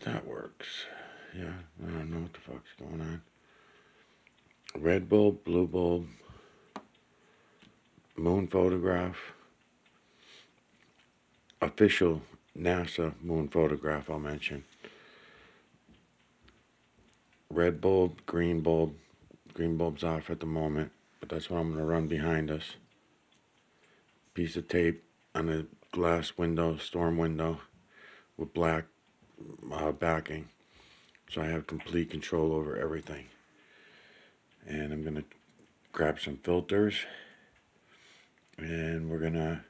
if that works. Yeah, I don't know what the fuck's going on. Red bulb, blue bulb, moon photograph, official NASA moon photograph I'll mention. Red bulb, green bulb. Green bulb's off at the moment, but that's what I'm going to run behind us. Piece of tape on a glass window, storm window, with black backing. So I have complete control over everything. And I'm going to grab some filters. And we're going to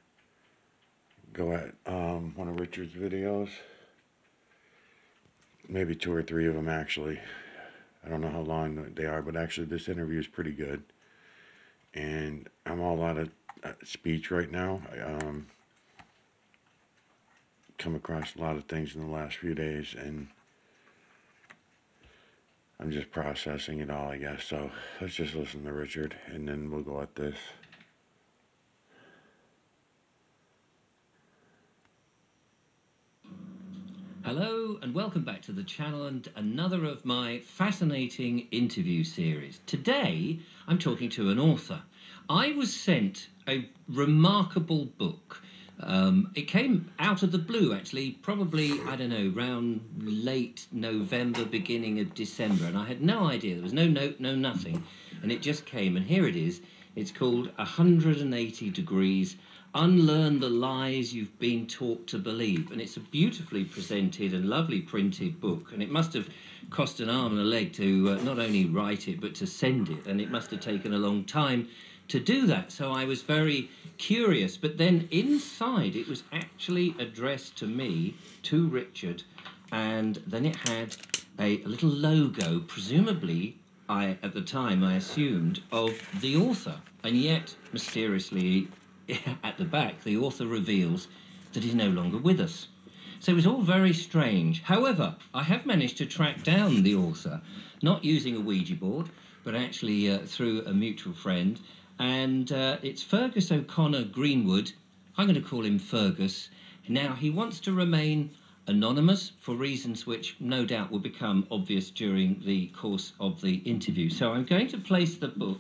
go at one of Richard's videos. Maybe 2 or 3 of them actually. I don't know how long they are, but actually this interview is pretty good. And I'm all out of speech right now. I come across a lot of things in the last few days, and I'm just processing it all, I guess. So let's just listen to Richard, and then we'll go at this. Hello and welcome back to the channel and another of my fascinating interview series. Today I'm talking to an author. I was sent a remarkable book. It came out of the blue actually, probably, I don't know, around late November, beginning of December, and I had no idea. There was no note, no nothing, and it just came, and here it is. It's called 180 Degrees, Unlearn the Lies You've Been Taught to Believe. And it's a beautifully presented and lovely printed book. And it must have cost an arm and a leg to not only write it, but to send it. And it must have taken a long time to do that. So I was very curious. But then inside, it was actually addressed to me, to Richard. And then it had a little logo, presumably, at the time, I assumed, of the author. And yet, mysteriously, at the back, the author reveals that he's no longer with us. So it was all very strange. However, I have managed to track down the author, not using a Ouija board, but actually through a mutual friend. And it's Fergus O'Connor Greenwood. I'm going to call him Fergus. Now, he wants to remain anonymous for reasons which no doubt will become obvious during the course of the interview. So I'm going to place the book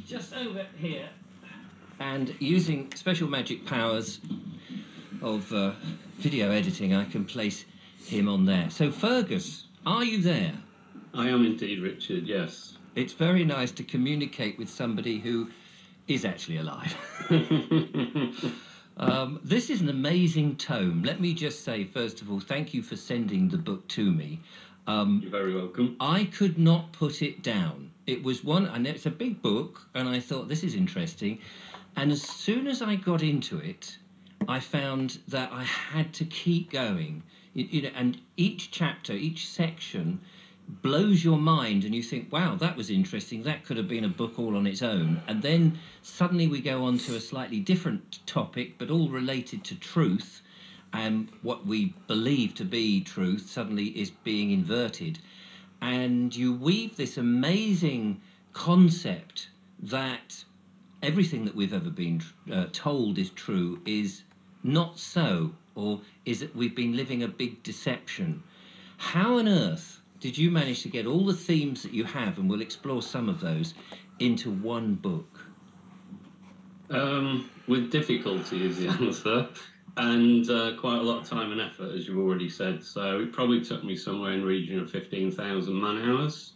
just over here. And using special magic powers of video editing, I can place him on there. So, Fergus, are you there? I am indeed, Richard, yes. It's very nice to communicate with somebody who is actually alive. This is an amazing tome. Let me just say, first of all, thank you for sending the book to me. You're very welcome. I could not put it down. It was one, and it's a big book, and I thought, this is interesting. And as soon as I got into it, I found that I had to keep going. You know, and each chapter, each section blows your mind, and you think, wow, that was interesting. That could have been a book all on its own. And then suddenly we go on to a slightly different topic, but all related to truth. And what we believe to be truth suddenly is being inverted. And you weave this amazing concept that everything that we've ever been told is true is not so, or is that we've been living a big deception. How on earth did you manage to get all the themes that you have, and we'll explore some of those, into one book? With difficulty is the answer, and quite a lot of time and effort, as you've already said. So it probably took me somewhere in the region of 15,000 man-hours.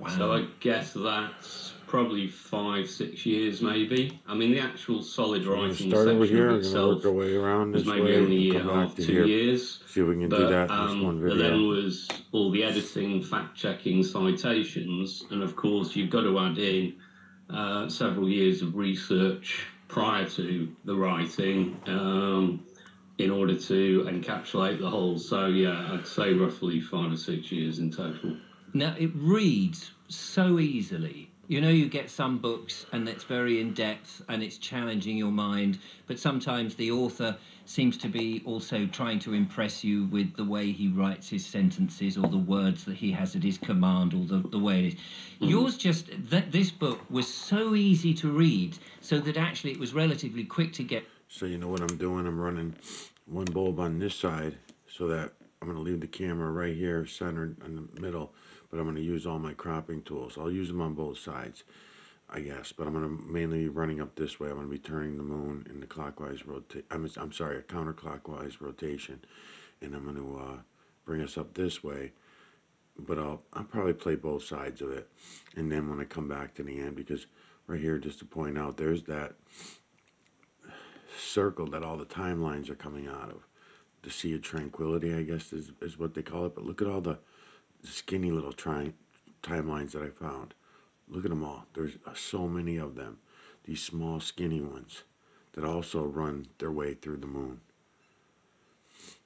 Wow. So I guess that's probably 5-6 years, maybe. I mean, the actual solid writing Start over section here. of We're gonna itself work our way around was this maybe way. only a year Come and a back half, to 2 here. years. See if we can do that in this one video. But then was all the editing, fact-checking, citations, and of course you've got to add in several years of research prior to the writing in order to encapsulate the whole. So yeah, I'd say roughly 5 or 6 years in total. Now, it reads so easily. You know, you get some books and it's very in-depth and it's challenging your mind, but sometimes the author seems to be also trying to impress you with the way he writes his sentences or the words that he has at his command, or the way it is. Yours just, this book was so easy to read, so that actually it was relatively quick to get. So you know what I'm doing? I'm running one bulb on this side so that I'm going to leave the camera right here centered in the middle, but I'm going to use all my cropping tools. I'll use them on both sides, I guess, but I'm going to mainly be running up this way. I'm going to be turning the moon in the clockwise rotation. I'm sorry, a counterclockwise rotation, and I'm going to bring us up this way. But I'll probably play both sides of it, and then when I come back to the end, because right here, just to point out, there's that circle that all the timelines are coming out of. The Sea of Tranquility, I guess, is what they call it. But look at all the skinny little timelines that I found. Look at them all. There's so many of them. These small, skinny ones that also run their way through the moon.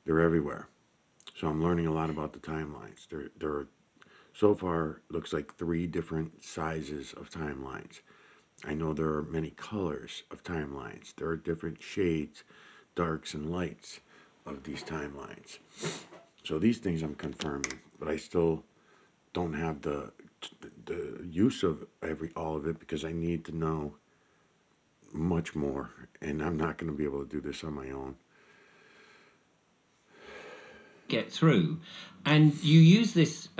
They're everywhere. So I'm learning a lot about the timelines. There are, so far, looks like 3 different sizes of timelines. I know there are many colors of timelines. There are different shades, darks and lights of these timelines. So these things I'm confirming, but I still don't have the use of all of it, because I need to know much more, and I'm not going to be able to do this on my own. Get through, and you use this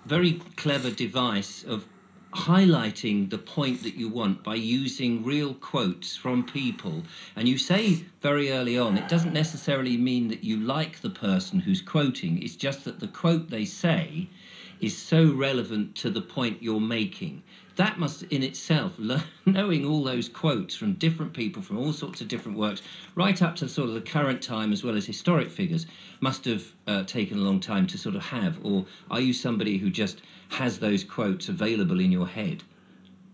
very clever device of highlighting the point that you want by using real quotes from people. And you say very early on, it doesn't necessarily mean that you like the person who's quoting, it's just that the quote they say is so relevant to the point you're making. That must in itself, knowing all those quotes from different people from all sorts of different works, right up to sort of the current time as well as historic figures, must have taken a long time to sort of have. Or are you somebody who just has those quotes available in your head?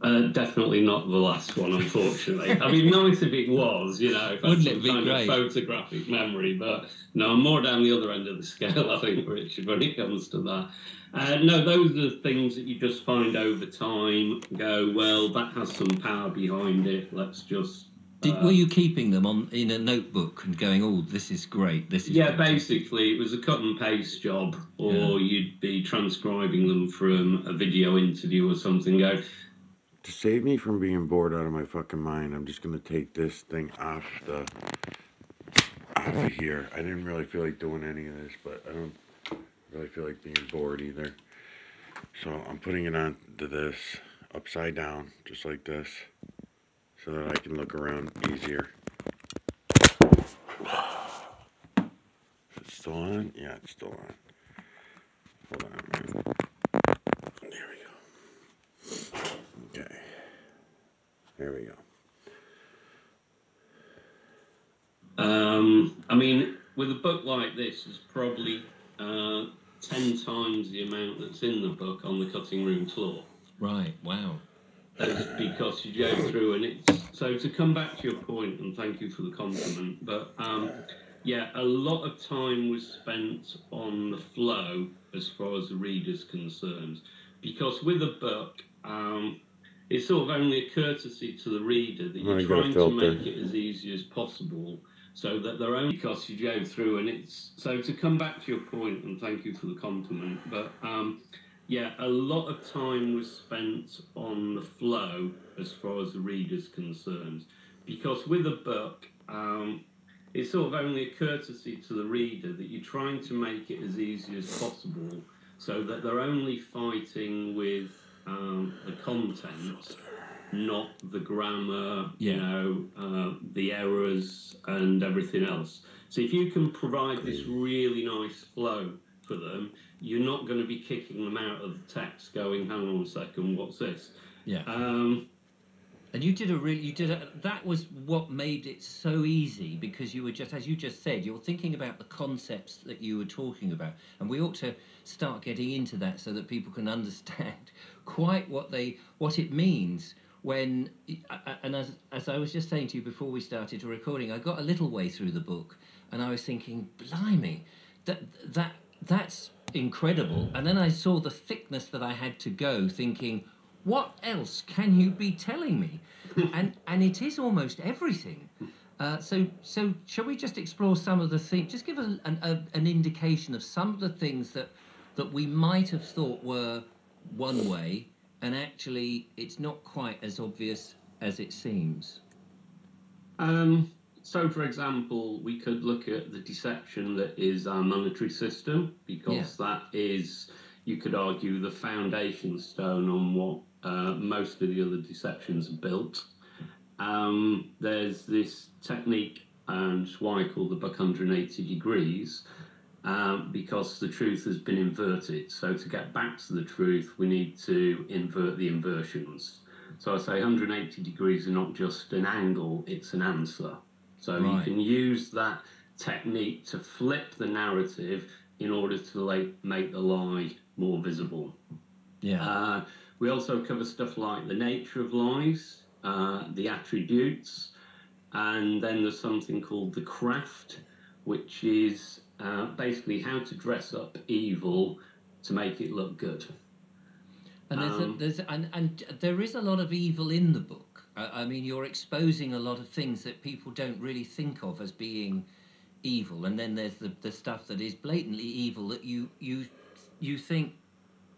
Definitely not the last one, unfortunately. I mean, nice if it was, you know, if Wouldn't some it be kind great? of photographic memory, but no, I'm more down the other end of the scale, I think, Richard, when it comes to that. No, those are the things that you just find over time, go, well, that has some power behind it, let's just... Were you keeping them in a notebook and going, oh, this is great, this is Yeah, fantastic? basically, it was a cut and paste job, or you'd be transcribing them from a video interview or something, go... To save me from being bored out of my fucking mind, I'm just going to take this thing off of here. I didn't really feel like doing any of this, but I don't really feel like being bored either. So I'm putting it onto this upside down, just like this, so that I can look around easier. Is it still on? Yeah, it's still on. Hold on a minute. There we go. Okay. There we go. I mean, with a book like this, there's probably 10 times the amount that's in the book on the cutting room floor. Right, wow. That's because you go through and it's... So to come back to your point, and thank you for the compliment, but yeah, a lot of time was spent on the flow as far as the reader's concerned. Because with a book, it's sort of only a courtesy to the reader that you're trying to make it as easy as possible, so that they're only... Because you go through and it's... So to come back to your point, and thank you for the compliment, but yeah, a lot of time was spent on the flow as far as the reader's concerned. Because with a book, it's sort of only a courtesy to the reader that you're trying to make it as easy as possible, so that they're only fighting with the content, not the grammar, you know, the errors and everything else. So if you can provide this really nice flow for them, you're not going to be kicking them out of the text going, hang on a second, what's this? Yeah. And that was what made it so easy, because you were just, as you just said, you're thinking about the concepts that you were talking about, and we ought to start getting into that so that people can understand quite what it means when, and as I was just saying to you before we started recording, I got a little way through the book and I was thinking, blimey, that's incredible. And then I saw the thickness that I had to go, thinking, what else can you be telling me? And it is almost everything. So shall we just explore some of the things? Just give us an indication of some of the things that we might have thought were one way, and actually it's not quite as obvious as it seems. So, for example, we could look at the deception that is our monetary system, Yeah. because that is, you could argue, the foundation stone on what most of the other deceptions are built. There's this technique, and it's why I call the book 180 degrees, because the truth has been inverted. So to get back to the truth, we need to invert the inversions. So I say 180 degrees are not just an angle, it's an answer. So you Right. can use that technique to flip the narrative in order to make the lie more visible. Yeah. We also cover stuff like the nature of lies, the attributes, and then there's something called the craft, which is basically how to dress up evil to make it look good. And and there is a lot of evil in the book. I mean, you're exposing a lot of things that people don't really think of as being evil, and then there's the stuff that is blatantly evil that you think,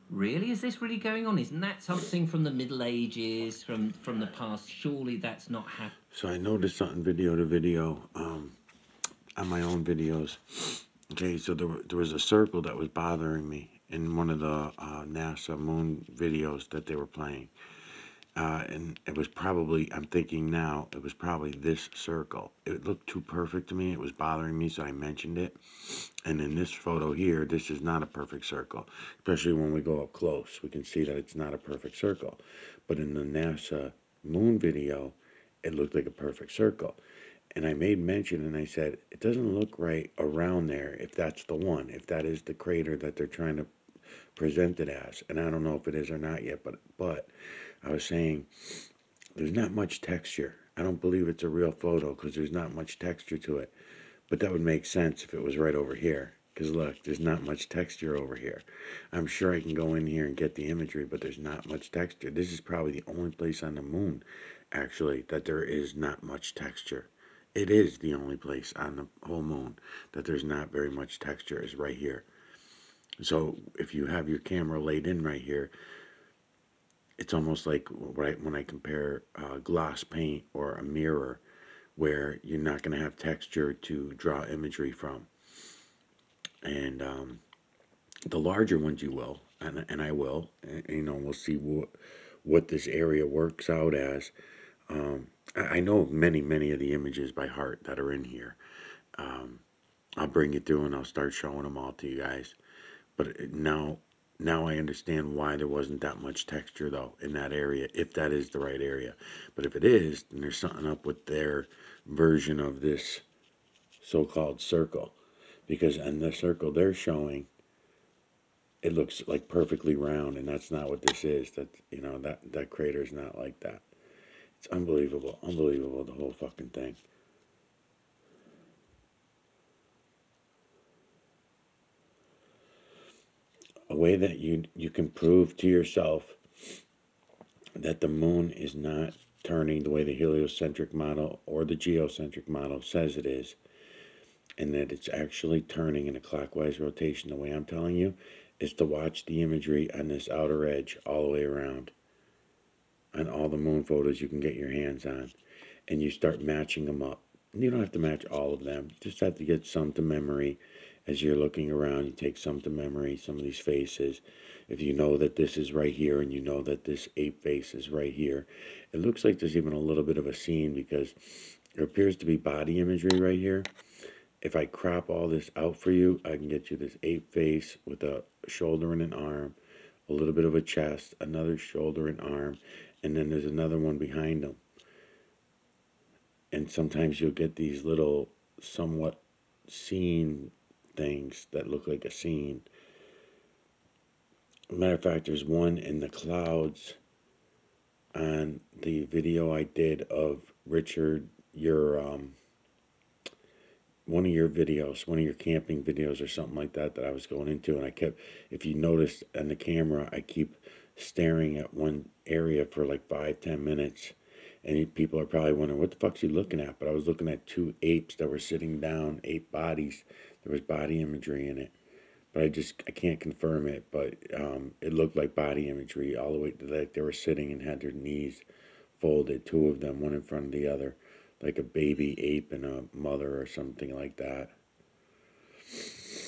really, is this really going on? Isn't that something from the Middle Ages, from the past? Surely that's not happening. So I noticed something video to video on my own videos. Okay, so there was a circle that was bothering me in one of the NASA moon videos that they were playing. And it was probably, I'm thinking now, it was probably this circle. It looked too perfect to me. It was bothering me, so I mentioned it. And in this photo here, this is not a perfect circle. Especially when we go up close, we can see that it's not a perfect circle. But in the NASA moon video, it looked like a perfect circle. And I made mention and I said, it doesn't look right around there if that's the one, if that is the crater that they're trying to present it as. And I don't know if it is or not yet, but I was saying there's not much texture. I don't believe it's a real photo because there's not much texture to it. But that would make sense if it was right over here. Because look, there's not much texture over here. I'm sure I can go in here and get the imagery, but there's not much texture. This is probably the only place on the moon, actually, that there is not much texture. It is the only place on the whole moon that there's not very much texture, is right here. So if you have your camera laid in right here, it's almost like right when I compare gloss paint or a mirror, where you're not going to have texture to draw imagery from. And the larger ones you will, and I will, and, we'll see what this area works out as. I know many of the images by heart that are in here. I'll bring it through and I'll start showing them all to you guys. But now I understand why there wasn't that much texture though in that area, if that is the right area. But if it is, then there's something up with their version of this so-called circle, because in the circle they're showing, it looks like perfectly round, and that's not what this is. That that crater is not like that. It's unbelievable, the whole fucking thing. A way that you can prove to yourself that the moon is not turning the way the heliocentric model or the geocentric model says it is, and that it's actually turning in a clockwise rotation the way I'm telling you, is to watch the imagery on this outer edge all the way around on all the moon photos you can get your hands on, and you start matching them up. You don't have to match all of them, you just have to get some to memory. As you're looking around, you take some to memory, some of these faces. If you know that this is right here and you know that this ape face is right here, it looks like there's even a little bit of a scene because there appears to be body imagery right here. If I crop all this out for you, I can get you this ape face with a shoulder and an arm, a little bit of a chest, another shoulder and arm, and then there's another one behind them. And sometimes you'll get these little somewhat scene things that look like a scene. Matter of fact, there's one in the clouds on the video I did of Richard, your one of your videos, one of your camping videos or something like that I was going into, and I kept, if you notice on the camera, I keep staring at one area for like 5-10 minutes, and people are probably wondering what the fuck's he looking at. But I was looking at two apes that were sitting down, ape bodies. There was body imagery in it, but I can't confirm it, but it looked like body imagery all the way to, like, they were sitting and had their knees folded, two of them, one in front of the other. like a baby ape and a mother or something like that.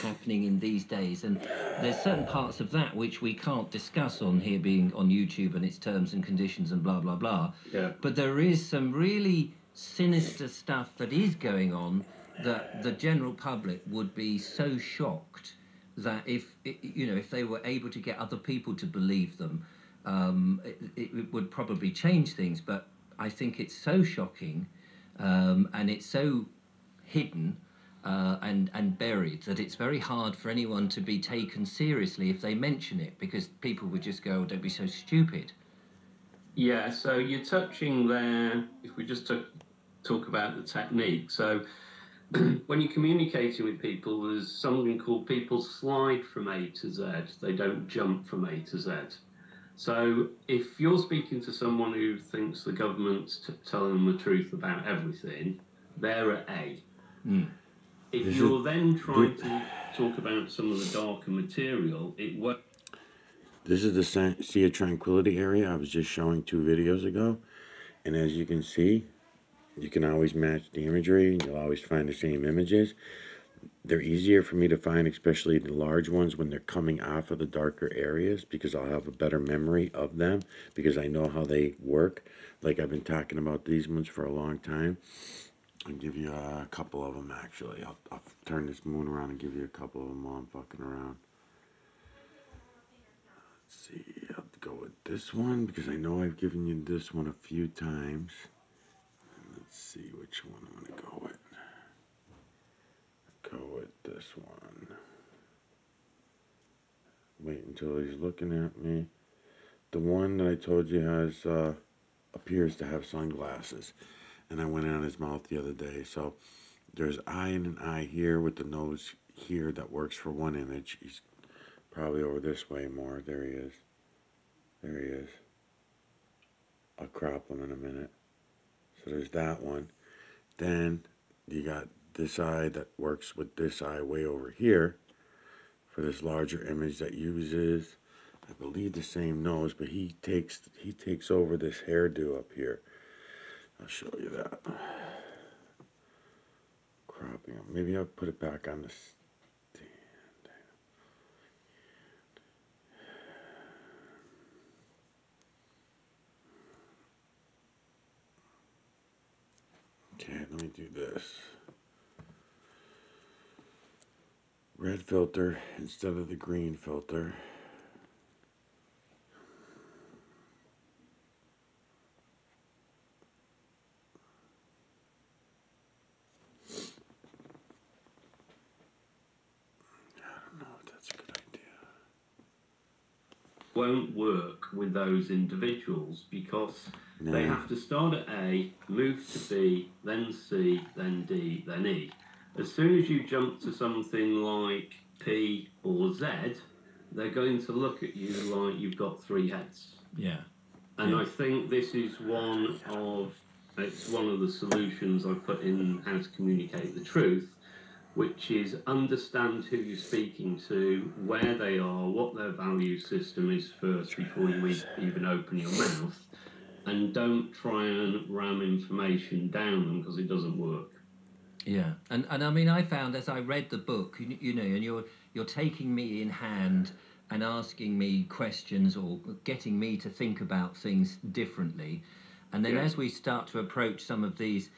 Happening in these days, and there's certain parts of that which we can't discuss on here, being on YouTube and its terms and conditions and blah blah blah. Yeah. But there is some really sinister stuff that is going on that the general public would be so shocked that if they were able to get other people to believe them, it would probably change things. But I think it's so shocking, and it's so hidden and buried that it's very hard for anyone to be taken seriously if they mention it, because people would just go, oh, don't be so stupid. Yeah, so you're touching there, if we just talk about the technique. So when you're communicating with people, there's something called people slide from A to Z. They don't jump from A to Z. So if you're speaking to someone who thinks the government's telling them the truth about everything, they're at A. Mm. If you're then trying to talk about some of the darker material, it won't. This is the Sea of Tranquility area I was just showing 2 videos ago. And as you can see, you can always match the imagery. You'll always find the same images. They're easier for me to find, especially the large ones, when they're coming off of the darker areas, because I'll have a better memory of them, because I know how they work. Like, I've been talking about these ones for a long time. I'll give you a couple of them, actually. I'll turn this moon around and give you a couple of them while I'm fucking around. Let's see, I'll go with this one, because I know I've given you this one a few times. Let's see which one I'm going to go with. Go with this one. Wait until he's looking at me. The one that I told you has appears to have sunglasses, and I went on his mouth the other day. So there's eye and an eye here with the nose here that works for one image. He's probably over this way more. There he is. There he is. I'll crop him in a minute. So there's that one. Then you got this eye that works with this eye way over here for this larger image that uses, I believe, the same nose, but he takes over this hairdo up here. I'll show you that. Cropping him. Maybe I'll put it back on the stand. Okay, let me do this. Red filter instead of the green filter. I don't know if that's a good idea. Won't work with those individuals because they have to start at A, move to B, then C, then D, then E. As soon as you jump to something like P or Z, they're going to look at you like you've got 3 heads. Yeah. And I think this is one of the solutions I put in How to Communicate the Truth, which is understand who you're speaking to, where they are, what their value system is first before you even open your mouth, and don't try and ram information down them because it doesn't work. Yeah, and I mean, I found as I read the book, you know, and you're taking me in hand and asking me questions or getting me to think about things differently, and then as we start to approach some of these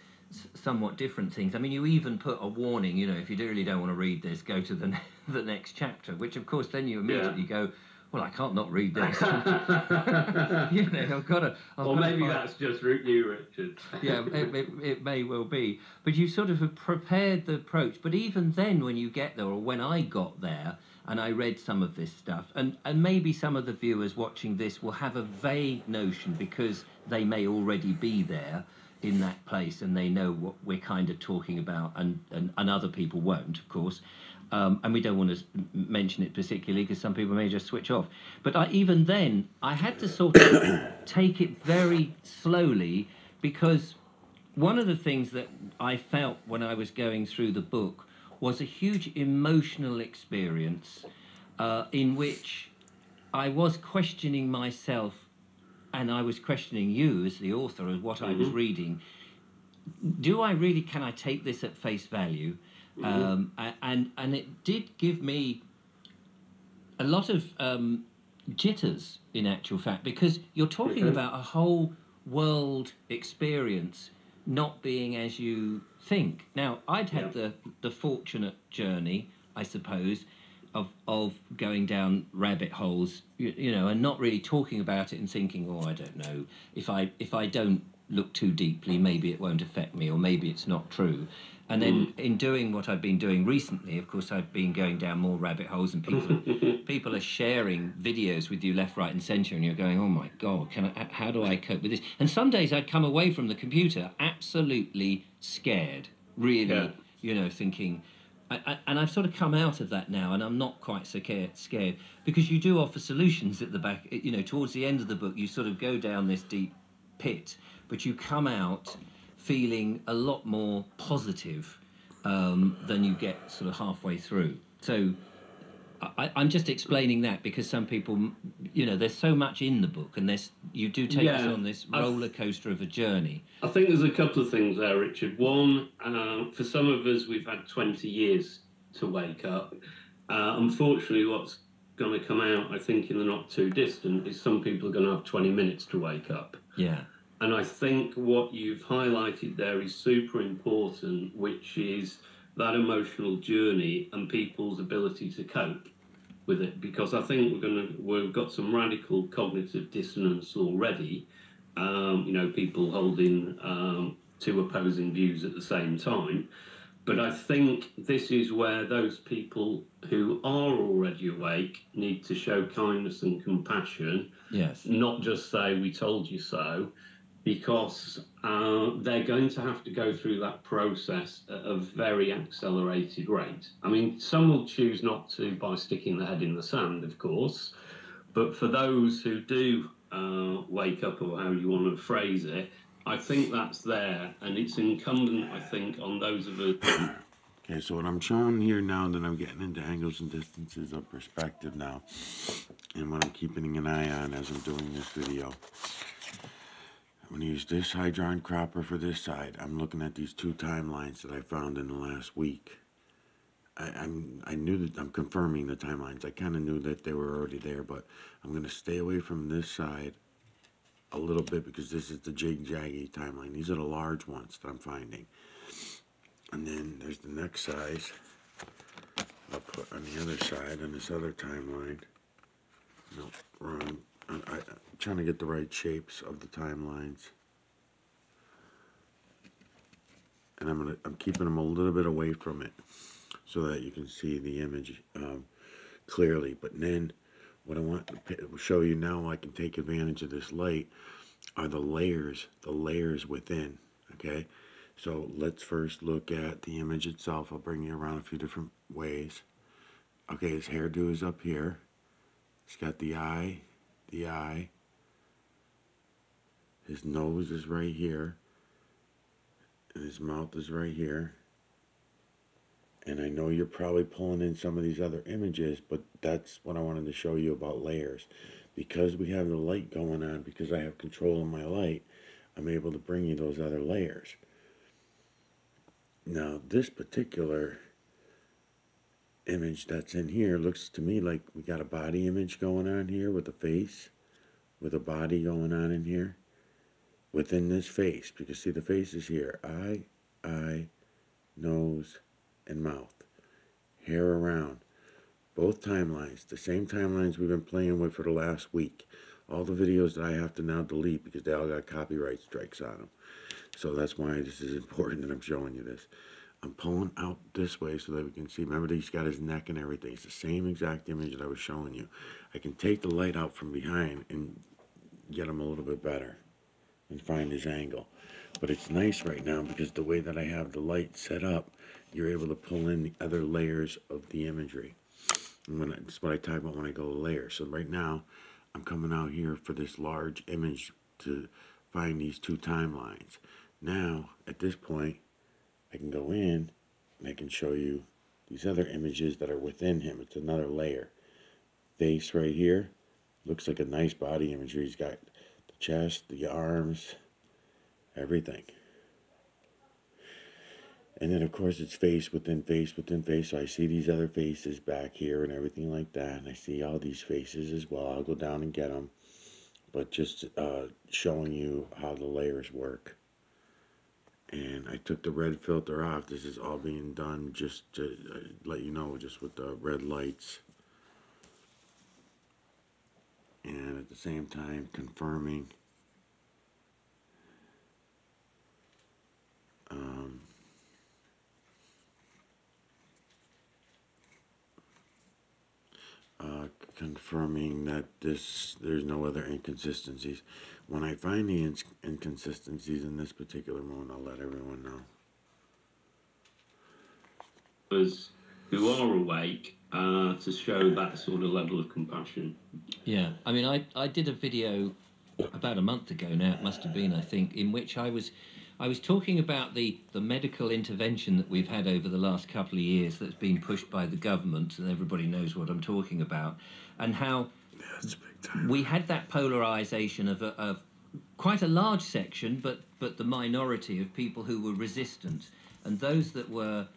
somewhat different things, I mean, you even put a warning, you know, if you really don't want to read this, go to the next chapter, which of course then you immediately go, well, I can't not read this. You know, I've got to. Or maybe that's just you, Richard. Yeah, it may well be. But you sort of have prepared the approach. But even then, when you get there, or when I got there, and I read some of this stuff, and maybe some of the viewers watching this will have a vague notion because they may already be there in that place and they know what we're kind of talking about, and other people won't, of course. And we don't want to mention it particularly because some people may just switch off. But even then, I had to sort of take it very slowly, because one of the things that I felt when I was going through the book was a huge emotional experience in which I was questioning myself, and I was questioning you as the author of what I was reading. can I take this at face value? And it did give me a lot of jitters, in actual fact, because you're talking about a whole world experience not being as you think. Now, I'd had the fortunate journey, I suppose, of going down rabbit holes, you know, and not really talking about it and thinking, oh, I don't know, if I don't look too deeply, maybe it won't affect me, or maybe it's not true. And then in doing what I've been doing recently, of course, I've been going down more rabbit holes, and people are sharing videos with you left, right, and centre, and you're going, oh my God, how do I cope with this? And some days I'd come away from the computer absolutely scared, really, you know, thinking. And I've sort of come out of that now, and I'm not quite so scared, because you do offer solutions at the back. You know, towards the end of the book, you sort of go down this deep pit, but you come out feeling a lot more positive than you get sort of halfway through. So I'm just explaining that because some people, you know, there's so much in the book, and you do take us on this roller coaster of a journey. I think there's a couple of things there, Richard. One, for some of us, we've had 20 years to wake up. Unfortunately, what's going to come out, I think, in the not too distant, is some people are going to have 20 minutes to wake up. Yeah. And I think what you've highlighted there is super important, which is that emotional journey and people's ability to cope with it. Because I think we've got some radical cognitive dissonance already. You know, people holding two opposing views at the same time. But I think this is where those people who are already awake need to show kindness and compassion. Yes. Not just say, we told you so, because they're going to have to go through that process at a very accelerated rate. I mean, some will choose not to by sticking their head in the sand, of course, but for those who do wake up, or how you want to phrase it, I think that's there, and it's incumbent, I think, on those of us. Okay, so what I'm showing here now, that I'm getting into angles and distances of perspective now, and what I'm keeping an eye on as I'm doing this video. I'm going to use this Hydron cropper for this side. I'm looking at these two timelines that I found in the last week. I knew that I'm confirming the timelines. I kind of knew that they were already there, but I'm going to stay away from this side a little bit because this is the jig-jaggy timeline. These are the large ones that I'm finding. And then there's the next size I'll put on the other side, on this other timeline. No, wrong. I'm trying to get the right shapes of the timelines. And I'm keeping them a little bit away from it so that you can see the image clearly. But then what I want to show you now, I can take advantage of this light, are the layers within, okay? So let's first look at the image itself. I'll bring you around a few different ways. Okay, his hairdo is up here. He's got the eye. His nose is right here. And his mouth is right here. And I know you're probably pulling in some of these other images, but that's what I wanted to show you about layers. Because we have the light going on, because I have control of my light, I'm able to bring you those other layers. Now, this particular image that's in here looks to me like we got a body image going on here with a face, with a body going on in here, within this face. Because see, the face is here. Eye, nose, and mouth. Hair around. Both timelines, the same timelines we've been playing with for the last week. All the videos that I have to now delete because they all got copyright strikes on them. So that's why this is important that I'm showing you this. I'm pulling out this way so that we can see. Remember, he's got his neck and everything. It's the same exact image that I was showing you. I can take the light out from behind and get him a little bit better and find his angle. But it's nice right now because the way that I have the light set up, you're able to pull in the other layers of the imagery. And that's what I talk about when I go to layers. So right now, I'm coming out here for this large image to find these two timelines. Now, at this point, I can go in and I can show you these other images that are within him. It's another layer. Face right here looks like a nice body imagery. He's got the chest, the arms, everything. And then, of course, it's face within face within face. So I see these other faces back here and everything like that. And I see all these faces as well. I'll go down and get them. But just showing you how the layers work. And I took the red filter off. This is all being done just to let you know, just with the red lights. And at the same time, confirming confirming that there's no other inconsistencies. When I find the inconsistencies in this particular one, I'll let everyone know. Us who are awake to show that sort of level of compassion. Yeah, I mean, I did a video about a month ago now, it must have been, I think, in which I was talking about the medical intervention that we've had over the last couple of years that's been pushed by the government, and everybody knows what I'm talking about, and how we had that polarisation of quite a large section, but the minority of people who were resistant, and those that were,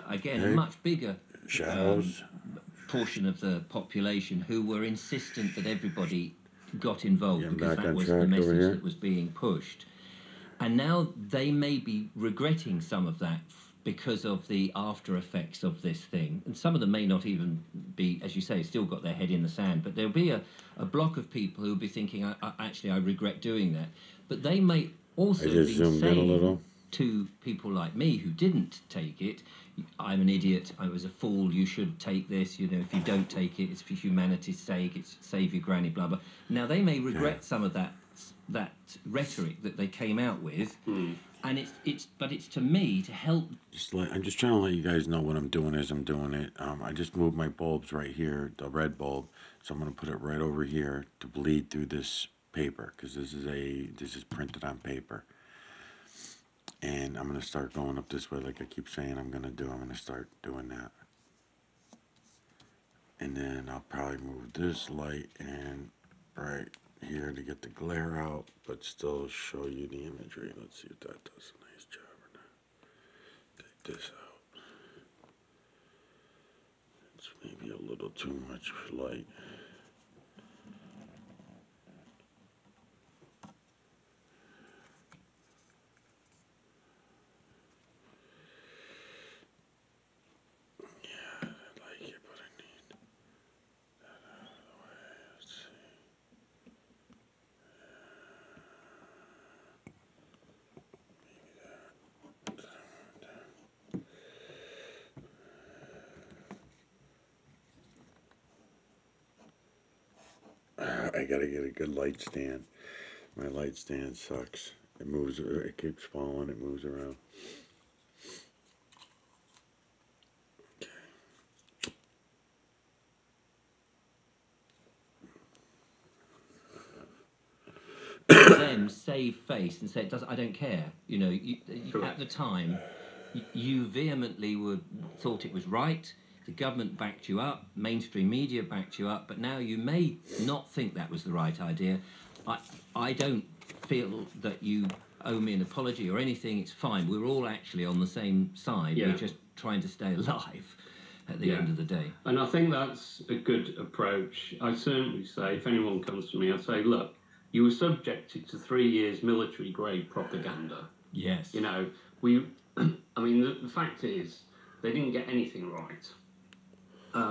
again, a much bigger portion of the population who were insistent that everybody got involved because that was the message that was being pushed. And now they may be regretting some of that because of the after effects of this thing. And some of them may not even be, as you say, still got their head in the sand. But there'll be a block of people who will be thinking, I regret doing that. But they may also be saying to people like me who didn't take it, I'm an idiot, I was a fool, you should take this, you know, if you don't take it, it's for humanity's sake, it's save your granny, blah, blah. Now, they may regret some of that rhetoric that they came out with, and it's to me to help. I'm just trying to let you guys know what I'm doing as I'm doing it. I just moved my bulbs right here, the red bulb, so I'm going to put it right over here to bleed through this paper, because this is printed on paper. And I'm going to start going up this way like I keep saying I'm going to do. I'm going to start doing that. And then I'll probably move this light in right here to get the glare out, but still show you the imagery. Let's see if that does a nice job or not. Take this out. It's maybe a little too much light. I gotta get a good light stand. My light stand sucks. It moves, it keeps falling, it moves around. Then save face and say, I don't care. You know, at the time, you vehemently thought it was right. The government backed you up, mainstream media backed you up, but now you may not think that was the right idea. I don't feel that you owe me an apology or anything. It's fine. We're all actually on the same side. Yeah. We're just trying to stay alive at the end of the day. And I think that's a good approach. I certainly say, if anyone comes to me, I say, look, you were subjected to 3 years military-grade propaganda. Yes. You know, I mean, the fact is, they didn't get anything right.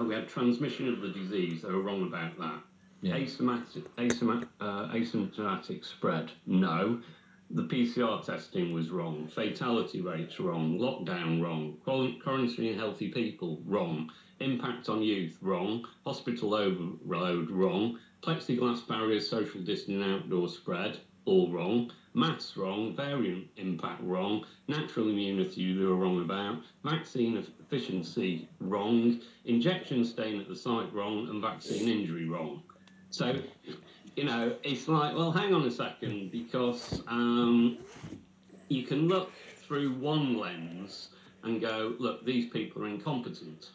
We had transmission of the disease. They were wrong about that. Yeah. Asymptomatic spread, no. The PCR testing was wrong. Fatality rates wrong. Lockdown wrong. Quarantine in healthy people wrong. Impact on youth wrong. Hospital overload wrong. Plexiglass barriers, social distancing, outdoor spread, all wrong. Maths wrong. Variant impact wrong. Natural immunity they were wrong about. Vaccine efficiency wrong. Injection stain at the site wrong. And vaccine injury wrong. So, you know, it's like, well, hang on a second, because you can look through one lens and go, look, these people are incompetent.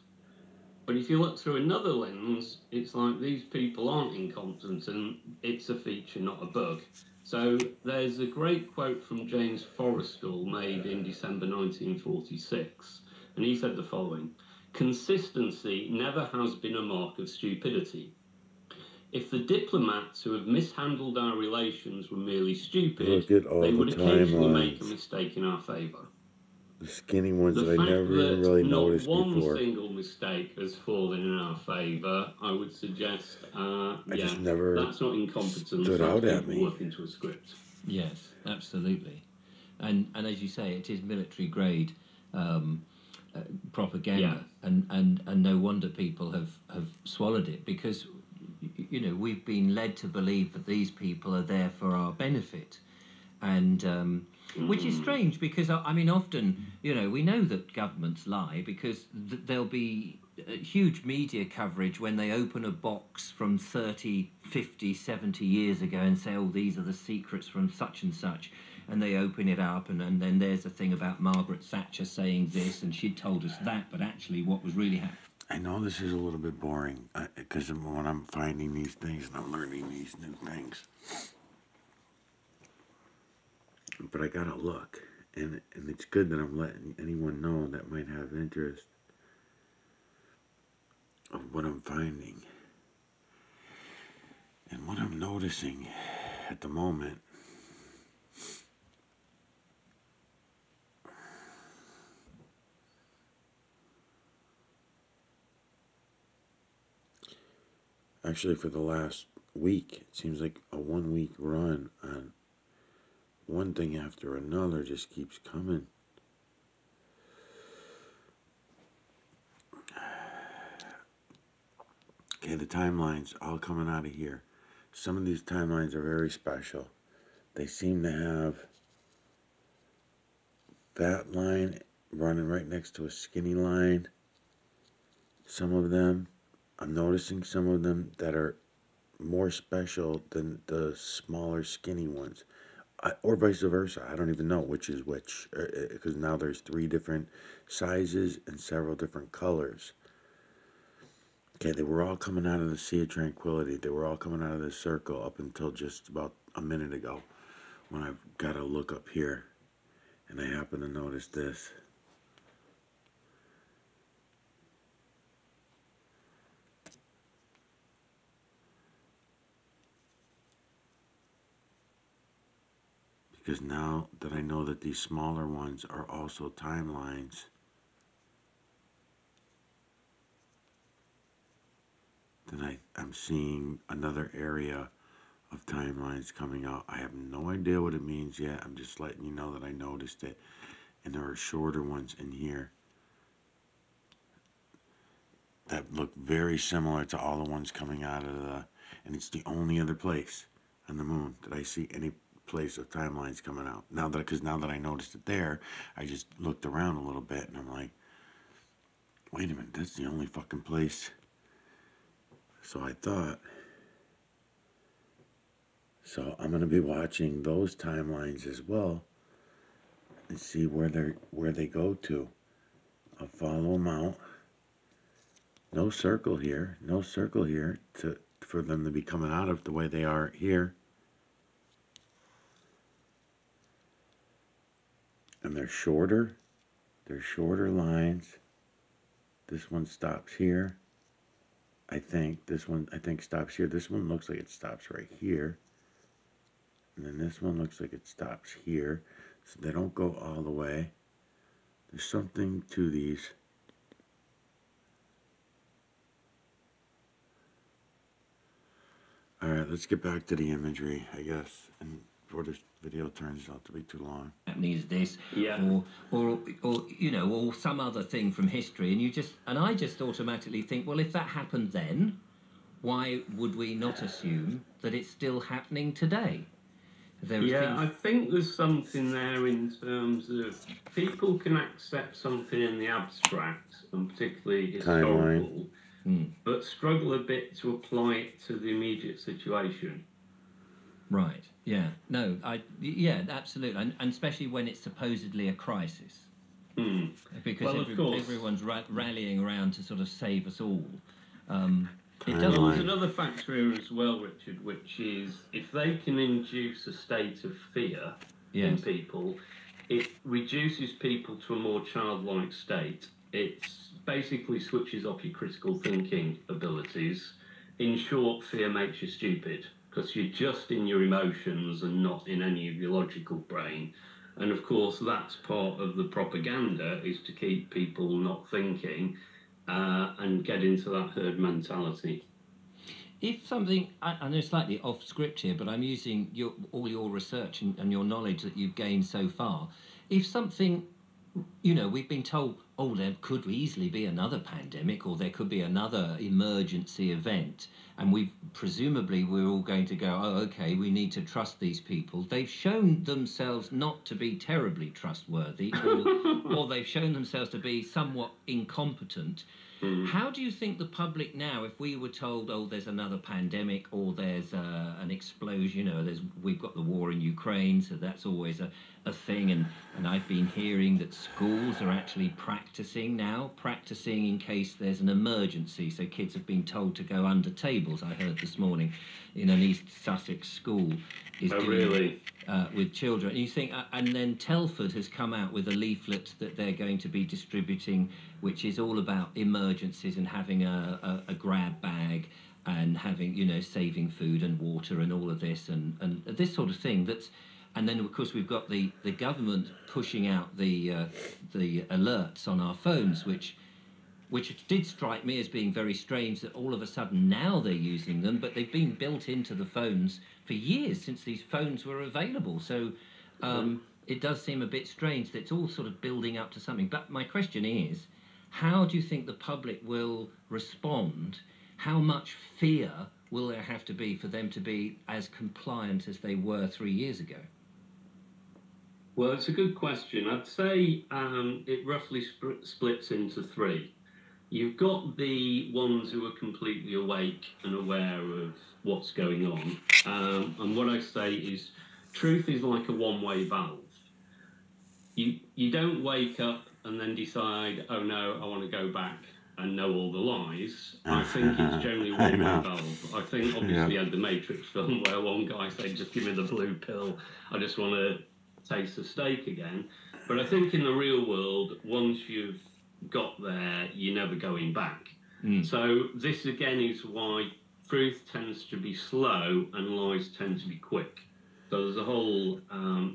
But if you look through another lens, it's like these people aren't incompetent and it's a feature, not a bug. So there's a great quote from James Forrestal made in December 1946, and he said the following: "Consistency never has been a mark of stupidity. If the diplomats who have mishandled our relations were merely stupid, Look at all they the would occasionally make a timelines. mistake in our favour. The skinny ones The that I fact never even that really not noticed one before. single mistake has fallen in our favour, I would suggest, I just yeah, never that's not incompetence, stood that's out at people me. working to a script." Yes, absolutely. And as you say, it is military grade um, propaganda, and no wonder people have swallowed it, because you know, we've been led to believe that these people are there for our benefit, and which is strange, because I mean, often, you know, we know that governments lie, because there'll be huge media coverage when they open a box from 30, 50, 70 years ago and say, oh, these are the secrets from such and such, and they open it up, and then there's a thing about Margaret Thatcher saying this and she told us that, but actually what was really happening. I know this is a little bit boring, because when I'm finding these things and I'm learning these new things, but I gotta look, and it's good that I'm letting anyone know that might have interest of what I'm finding. And what I'm noticing at the moment, actually for the last week, it seems like a 1 week run on one thing after another just keeps coming. Okay, the timelines all coming out of here. Some of these timelines are very special. They seem to have fat line running right next to a skinny line. Some of them, I'm noticing some of them that are more special than the smaller skinny ones. Or vice versa. I don't even know which is which, because now there's 3 different sizes and several different colors. Okay, they were all coming out of the Sea of Tranquility. They were all coming out of this circle up until just about a minute ago, when I've got to look up here, and I happen to notice this. Because now that I know that these smaller ones are also timelines, then I'm seeing another area of timelines coming out. I have no idea what it means yet. I'm just letting you know that I noticed it. And there are shorter ones in here that look very similar to all the ones coming out of the... And it's the only other place on the moon that I see any place of timelines coming out. Because now that I noticed it there, I just looked around a little bit and I'm like, wait a minute, that's the only fucking place. So I thought, so I'm gonna be watching those timelines as well and see where they go to. I'll follow them out. No circle here, no circle here for them to be coming out of the way they are here. And they're shorter lines. This one stops here. I think this one stops here. This one looks like it stops right here. And then this one looks like it stops here. So they don't go all the way. There's something to these. Alright, let's get back to the imagery, I guess. And before this video turns out to be too long. Happening is this, Yeah. or you know, or some other thing from history, and I just automatically think, well, if that happened then, why would we not assume that it's still happening today? I think there's something there in terms of people can accept something in the abstract, and particularly historical, but struggle a bit to apply it to the immediate situation. Right. Yeah. No. Yeah. Absolutely. And especially when it's supposedly a crisis, because Well, of course. everyone's rallying around to sort of save us all. It There's doesn't. another factor here as well, Richard, which is if they can induce a state of fear in people, it reduces people to a more childlike state. It basically switches off your critical thinking abilities. In short, fear makes you stupid because you're just in your emotions and not in any of your logical brain. And of course, that's part of the propaganda, is to keep people not thinking and get into that herd mentality. If something, I know slightly off script here, but I'm using all your research and your knowledge that you've gained so far. If something, we've been told, oh, there could easily be another pandemic or there could be another emergency event, and we're all going to go, oh, okay, we need to trust these people. They've shown themselves not to be terribly trustworthy, or they've shown themselves to be somewhat incompetent. How do you think the public now, if we were told, oh, there's another pandemic or there's an explosion, we've got the war in Ukraine, so that's always a thing, and I've been hearing that schools are actually practicing in case there's an emergency, so kids have been told to go under tables. I heard this morning in an East Sussex school really? With children. And you think, and then Telford has come out with a leaflet that they're going to be distributing, which is all about emergencies and having a grab bag and having, saving food and water and all of this and this sort of thing. And then of course we've got the government pushing out the alerts on our phones, which did strike me as being very strange that all of a sudden now they're using them, but they've been built into the phones for years since these phones were available. So it does seem a bit strange that it's all sort of building up to something. But my question is, how do you think the public will respond? How much fear will there have to be for them to be as compliant as they were 3 years ago? Well, it's a good question. I'd say it roughly splits into three. You've got the ones who are completely awake and aware of what's going on. And what I say is, truth is like a one-way valve. You don't wake up and then decide, oh no, I want to go back and know all the lies. I think it's generally a one-way valve. I think obviously you had the Matrix film where one guy said, just give me the blue pill, I just want to taste the steak again. But I think in the real world, once you've got there, you're never going back. So this again is why truth tends to be slow and lies tend to be quick. So there's a whole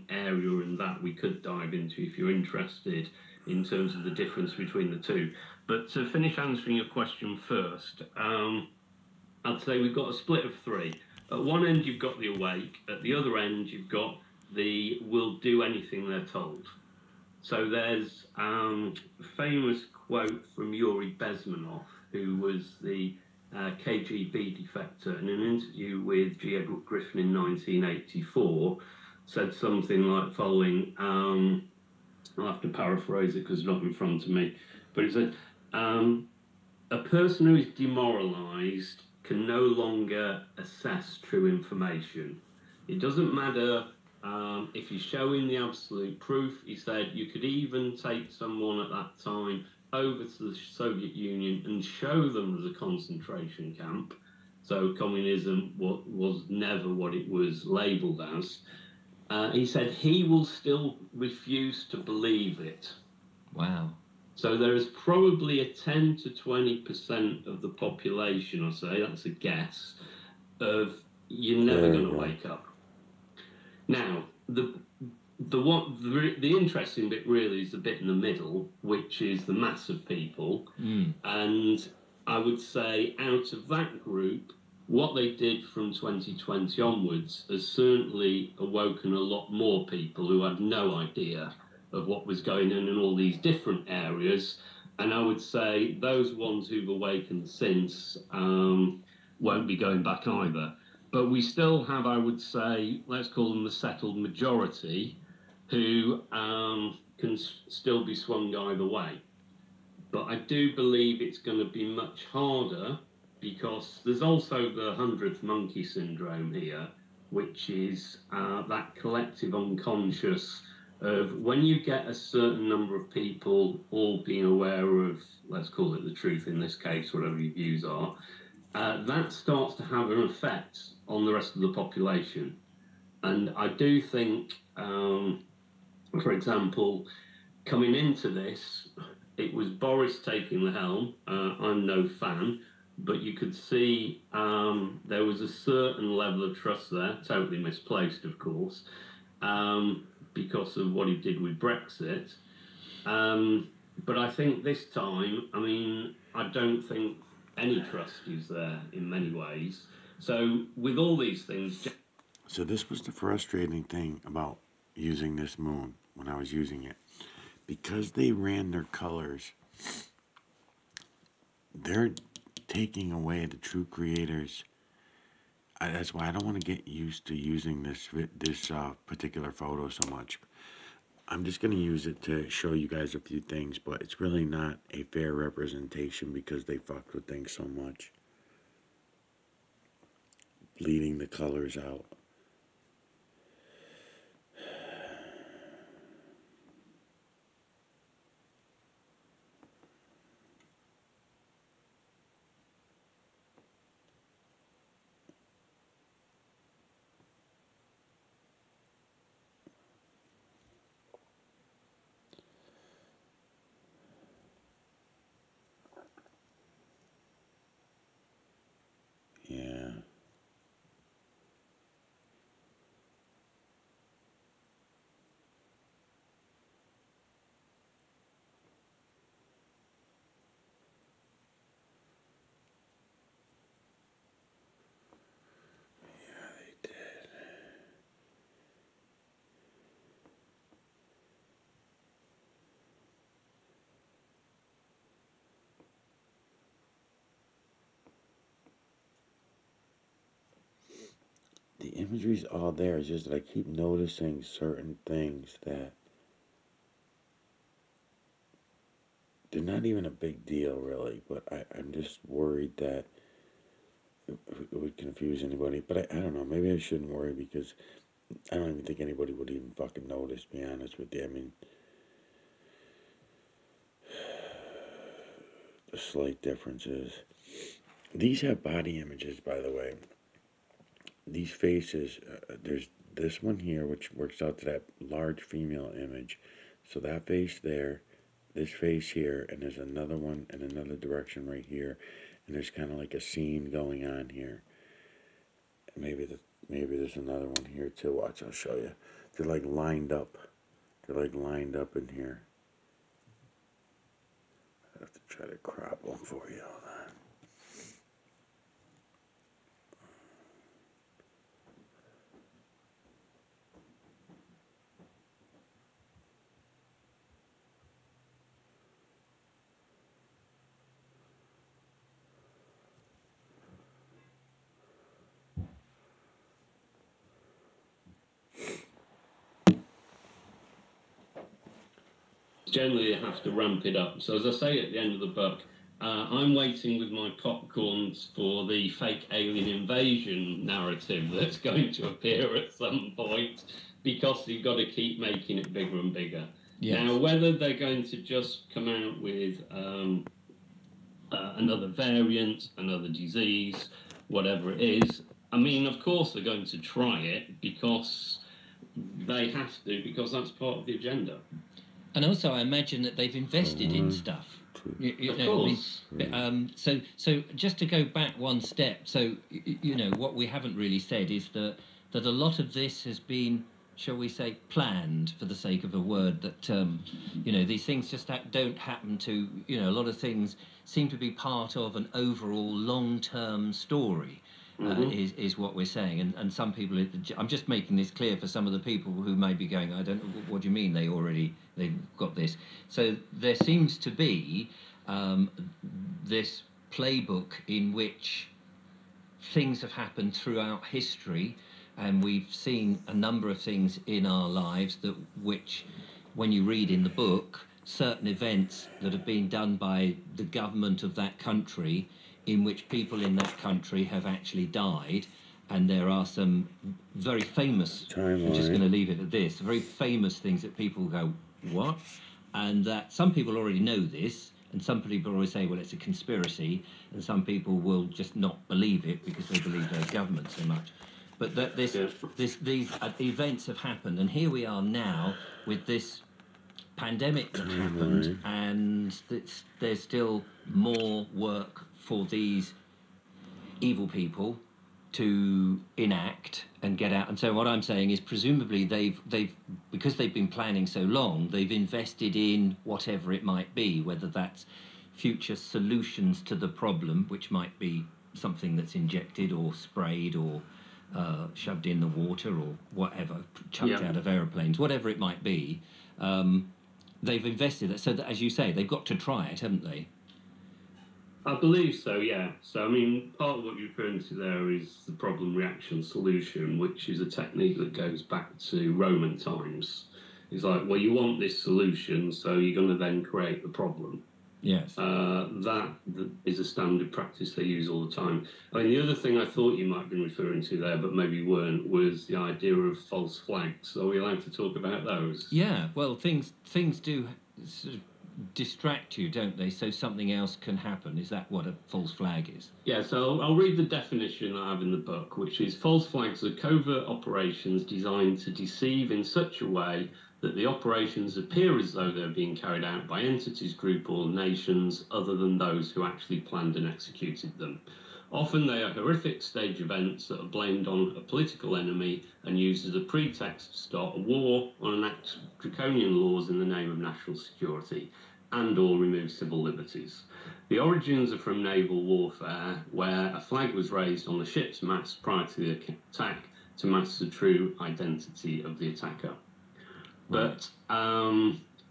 area in that we could dive into if you're interested in terms of the difference between the two. But to finish answering your question first, I'd say we've got a split of three. At one end you've got the awake, at the other end you've got the will do anything they're told. So there's a famous quote from Yuri Bezmenov, who was the KGB defector, in an interview with G. Edward Griffin in 1984, said something like following, I'll have to paraphrase it because it's not in front of me, but it said, a person who is demoralised can no longer assess true information. It doesn't matter if you're showing the absolute proof. He said you could even take someone at that time over to the Soviet Union and show them as a concentration camp. So communism was never what it was labelled as. He said he will still refuse to believe it. Wow. So there is probably a 10 to 20% of the population, I say, that's a guess, of you're never going to wake up. Now, the interesting bit really is the bit in the middle, which is the mass of people. And I would say out of that group, what they did from 2020 onwards has certainly awoken a lot more people who had no idea of what was going on in all these different areas. And I would say those ones who've awakened since won't be going back either. But we still have, I would say, let's call them the settled majority, who can still be swung either way. But I do believe it's going to be much harder because there's also the 100th monkey syndrome here, which is that collective unconscious of when you get a certain number of people all being aware of, let's call it the truth in this case, whatever your views are, that starts to have an effect on the rest of the population. And I do think, for example, coming into this, it was Boris taking the helm. I'm no fan, but you could see there was a certain level of trust there, totally misplaced, of course, because of what he did with Brexit. But I think this time, I mean, I don't think any trust is there in many ways. So with all these things, So this was the frustrating thing about using this moon when I was using it. Because they ran their colors, they're taking away the true creators. That's why I don't want to get used to using this particular photo so much. I'm just going to use it to show you guys a few things, but it's really not a fair representation because they fucked with things so much. Bleeding the colors out. Yeah. The imagery's all there. It's just that I keep noticing certain things that they're not even a big deal, really. But I'm just worried that it would confuse anybody. But I don't know. Maybe I shouldn't worry because I don't even think anybody would even fucking notice, to be honest with you. I mean, the slight differences. These have body images, by the way. These faces, there's this one here, which works out to that large female image. So that face there, this face here, and there's another one in another direction right here. And there's kind of like a scene going on here. Maybe there's another one here too. Watch, I'll show you. They're like lined up. They're like lined up in here. I have to try to crop them for you. Hold on. generally you have to ramp it up. So as I say at the end of the book, I'm waiting with my popcorns for the fake alien invasion narrative that's going to appear at some point, because you've got to keep making it bigger and bigger. Yes. Now, whether they're going to just come out with another variant, another disease, whatever it is, I mean, of course they're going to try it because they have to, because that's part of the agenda. And also, I imagine that they've invested in stuff. Of course. So just to go back one step, so what we haven't really said is that a lot of this has been, shall we say, planned, for the sake of a word. That these things just don't happen to. A lot of things seem to be part of an overall long-term story. Is what we're saying, and some people. I'm just making this clear for some of the people who may be going, I don't know, what do you mean they've got this? So there seems to be this playbook in which things have happened throughout history, and we've seen a number of things in our lives which, when you read in the book, certain events that have been done by the government of that country, in which people in that country have actually died, and there are some very famous, I'm just going to leave it at this, very famous things that people go, what? And that some people already know this, And some people always say, well, it's a conspiracy, and some people will just not believe it because they believe their government so much. But that these events have happened, and here we are now with this pandemic that happened, and there's still more work for these evil people to enact and get out. And so what I'm saying is, presumably they've because they've been planning so long, they've invested in whatever it might be, whether that's future solutions to the problem, which might be something that's injected or sprayed or shoved in the water or whatever, chucked out of aeroplanes, whatever it might be. They've invested it so that, as you say, they've got to try it, haven't they? I believe so, yeah. So, I mean, part of what you're referring to there is the problem reaction solution, which is a technique that goes back to Roman times. It's like, well, you want this solution, so you're going to then create the problem. Yes. That is a standard practice they use all the time. I mean, the other thing I thought you might have been referring to there, but maybe weren't, was the idea of false flags. Are we allowed to talk about those? Yeah, well, things do sort of distract you, don't they? So something else can happen. Is that what a false flag is? Yeah, so I'll read the definition I have in the book, which is false flags are covert operations designed to deceive in such a way that the operations appear as though they're being carried out by entities, group or nations other than those who actually planned and executed them. Often they are horrific stage events that are blamed on a political enemy and used as a pretext to start a war or enact draconian laws in the name of national security and or remove civil liberties. The origins are from naval warfare, where a flag was raised on the ship's mast prior to the attack to mask the true identity of the attacker. But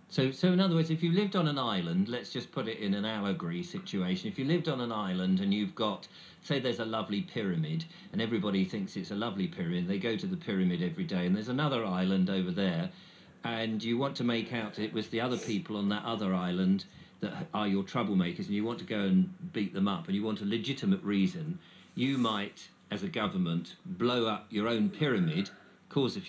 So in other words, if you lived on an island, let's just put it in an allegory situation. If you lived on an island and you've got, say there's a lovely pyramid and everybody thinks it's a lovely pyramid, they go to the pyramid every day, and there's another island over there, and you want to make out it was the other people on that other island that are your troublemakers, and you want to go and beat them up, and you want a legitimate reason, you might, as a government, blow up your own pyramid, cause a few